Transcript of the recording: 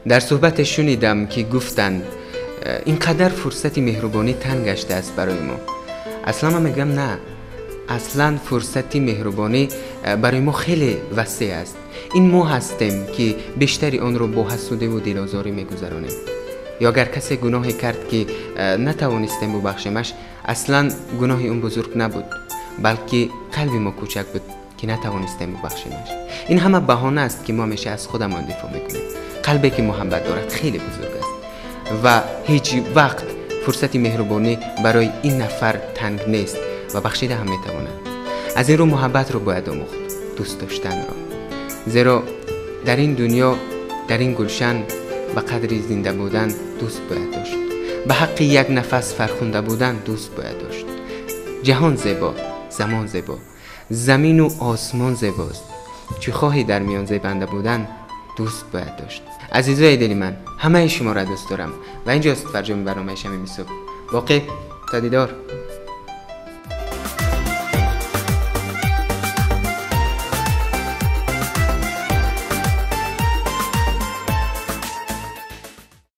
در صحبتش شنیدم که گفتند اینقدر فرصت مهربانی تنگ گشته است برای ما. اصلا من میگم نه، اصلا فرصت مهربانی برای ما خیلی وسیع است. این ما هستیم که بیشتری آن رو با حسودی و دلآزاری میگذرانیم. یا اگر کسی گناهی کرد که نتوانستیم ببخشیمش، اصلا گناهی اون بزرگ نبود، بلکه قلب ما کوچک بود که نتوانستیم ببخشیمش. این همه بهانه است که ما همیشه از خودمان دفاع میکنیم. قلبی که محبت دارد خیلی بزرگ است و هیچ وقت فرصت مهربانی برای این نفر تنگ نیست و بخشیده هم میتواند. از این رو محبت رو باید آموخت، دوست داشتن را. زیرا در این دنیا، در این گلشن، به قدر زنده بودن دوست باید داشت. به حق یک نفس فرخنده بودن دوست باید داشت. جهان زیبا، زمان زیبا، زمین و آسمان زیباست. چه خواهی در میان زیبنده بودن دوست باید داشت. عزیزای دلی من، همه شما را دوست دارم و اینجاست فرجام برنامه شب امروز. باقی تا دیدار.